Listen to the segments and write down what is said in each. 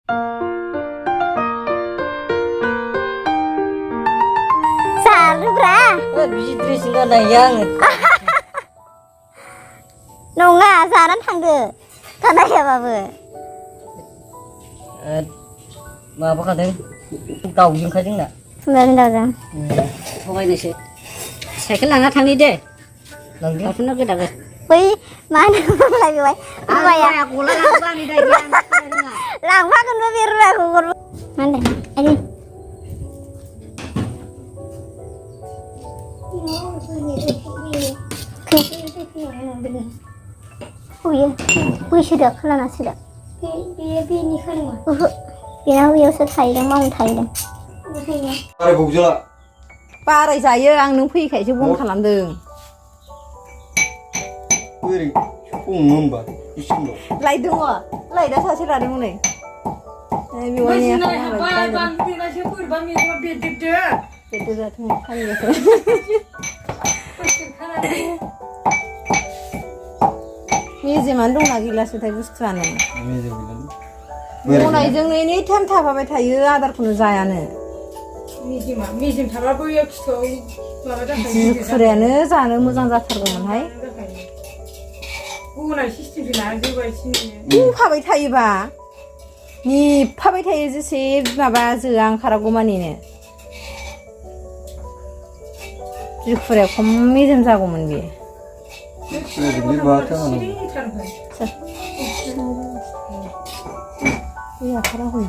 Salubra. Biji dress enggak ada yang. Nonga saran tanggo. Tanah ya babu. Apa kadang tahu yang kadang enggak? Sembilan tahun. Pokoknya sih. Saya kan nggak tangni deh. Nanti apa nak kita ke? Wih, mana lagi wai? Apa ya? Aku lah apa nih dah yang. Lama kan biru aku. Mana? Ini. Oh iya, wih sudah kelana sudah. Ini kan mah. Biar wih usah thailand mau thailand. Parai bukjala. Parai जायो आं नों फैखायसो बन खालामदों. Wiri, umumba, isimlo. Light दङ लाइटआ सासे लादों हनै बेवाइनिया बेदो जाथों फालियाखै मेजेमानो दंना गैलासोथाय बुस्थुआनो गनायजोंनो एनि टाइम थाफाबाय थायो आदारखौनो जायानो मेजेम थाबाबो बेयाव खिथुआव माबा जाखायो जिखुरायानो जानो मोजां जाथारगौमोनहाय गनाय सिस्टेमसो लाजोबबायसो बुंफाबाय थायोबा निफाबाय थायो जेसे माबा जोआ ओंखारागौ मानिनो जिखुराया खम मेजेम जागौमोन बेयो Wiri baca mana? फैया खाराखै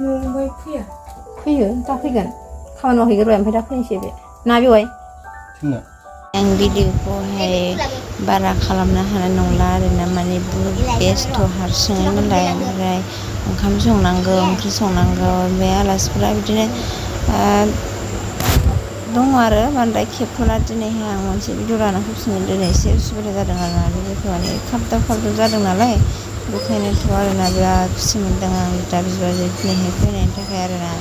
न'आवहाय फैया फैयो दा फैगोन खामानि मावहैग्रोबाय ओमफ्राय दा फैनोसै बे ना बेवाइ Cina. आं भिडिअखौहाय बारा खालामनो हानाय नंला आरोना माने बेस्थ' हारसिङै नालाय ओमफ्राय ओंखाम संनांगौ ओंख्रि संनांगौ ओमफ्राय आलासिफोरा बिदिनो दङ आरो बांद्राय खेबथ'ला दिनैहाय आं मोनसे भिडिअ लाना फैफिननो दिनै एसे उसुबिदा जादों आरोना भिडिअखौ माने खाबदाब जादों नालाय बेखायनोथ' आरोना बिराद खुसि मोनदों आं बिदा बिबाजै दिनैहाय फैनायनि थाखाय आरोना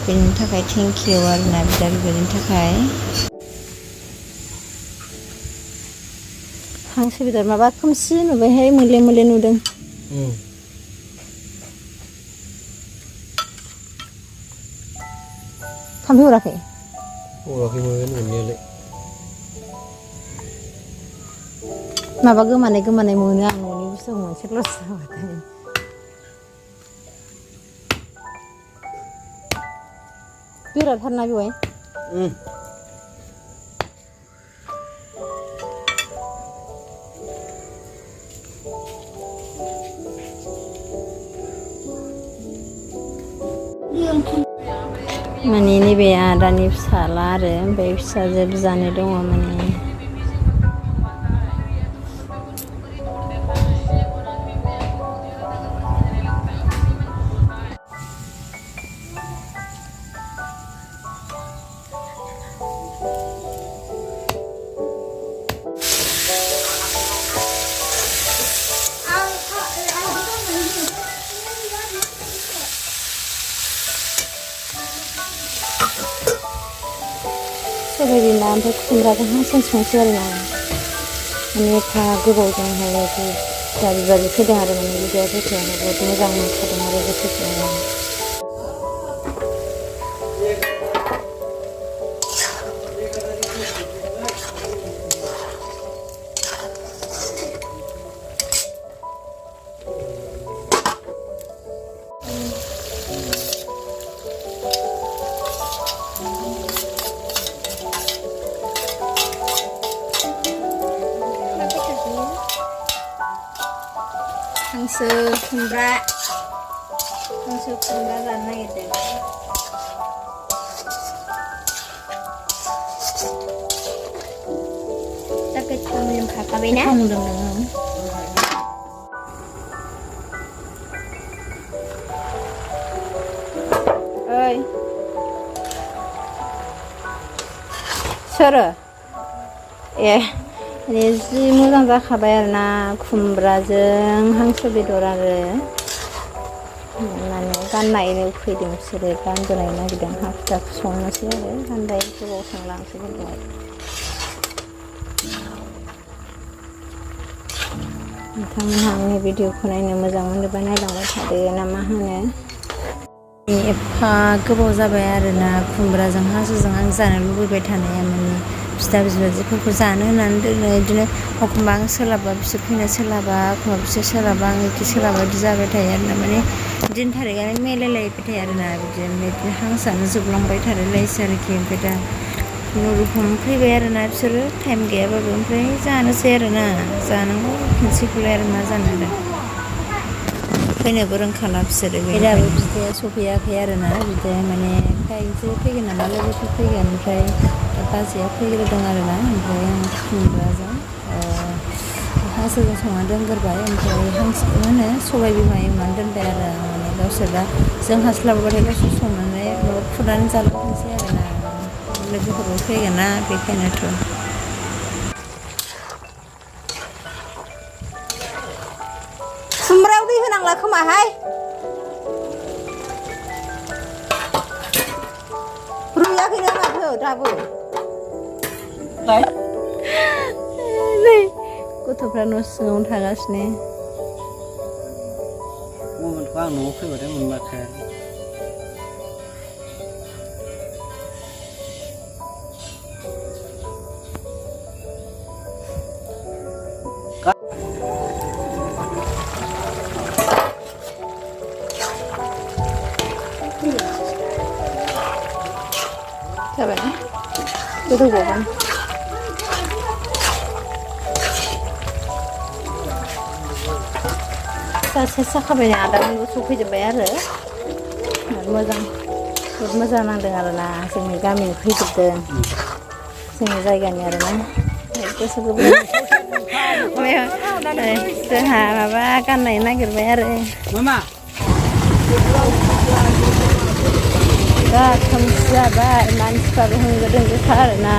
बेनि थाखाय थेंक इउ आरोना बिदा बिबाजैनि थाखाय हांसो बेदर माबा खोमसि नुबायहाय मोले मोले नुदों थाम्फै अराखै Urakiman unyale. माबा गोमानाय मोनो आं न'नि बुस्थुखौ मोनसे लस जाबाथाय बिरादथारना बेवाइ माने नैबे आदानि फिसाला आरो ओमफ्राय फिसाजो बिजानो दङ माने सबायबिमा ओमफ्राय खुमब्राजों हांसो संसै आरोना माने एफा गोबावजोंहाय बिदा बिबाजै फैदों आरो माने बिदाया फैनानै बहुद मोजां मोनखादों आरो गोसोखौ हांसो खुमब्रा जानो नागिरदों दा गोथाव मोनखाबायना मोदोमदों ओइ सोरो ए माने जि मोजां जाखाबाय आरोना खुमब्राजों हांसो बेदर आरो माने गाननायनो फैदों बिसोरो गानबोनाय नागिरदों हाखु दाखु संनोसै आरो गानबाय गोबाव संलांसै बेखौहाय नोंथांमोनहा आंनि भिडिअखौ नायनो मोजां मोनोबा नायलांबाय थादो ना मा होनो एफा गोबाव जाबाय आरोना खुमब्राजों हांसोजों आं जानो लुबैबाय थानाया माने फिथा बिबाजैफोरखौ जानो होननानै दोनो बिदिनो एखमबा आं सोलाबा बिसोर फैनो सोलाबा एखमबा बिसोर सोलाबा आं एखे सोलाबा बिदि जाबाय थायो आरोना माने दिन थारिखआनो मिलायलायबाय थायो आरोना बिदिनो हांसोआनो जोबलांबाय थालायलायसै आरोखि ओमफ्राय दा खुनुरुखुम फैबाय आरोना बिसोरो टाइम गैयाबाबो ओमफ्राय जानोसै आरोना जानांगौ खनसेखौलाय आरो मा जानो आरो फैनोबो रोंखाला बिसोरो दाबो बिदाया सफैयाखै आरोना बिदाया माने गायनोसो फैगोन नामा लोगोफोर फैगोन ओमफ्राय बाजैया फैग्रोदों आरोना ओमफ्राय आं खुमब्राजों हांसोजों संना दोनग्रोबाय ओमफ्राय हांसो मा होनो सबाय बिमा एवनानै दोनबाय आरो माने गावसोर दा जों हास्लाबाबाथाय गावसोर संनानै माबा खुरनानै जालांनोसै आरोना लोगोफोरबो फैगोन ना बेखायनोथ' खुमब्रायाव दै होनांला खोमाहाय रुयाखैनो माथो दाबो गथ'फ्रा न' सिङावनो थागासिनो मबाइलखौ आं न'आव फैबाथाय मोनबाथाय जाबाय ना गोदौबावगोन दा सेस जाखाबाय ना आदामोनबो सफैजोब्बाय आरो मोजां जोबोद मोजां नांदों आरोना जोंनि गामिनि फैजोबदों जोंनि जायगानि आरोना गोसो जोंहा माबा गाननाय नागिरबाय आरो दा खोमसि जाबाय मानसिफ्राबो होंगो दोंगोखा आरोना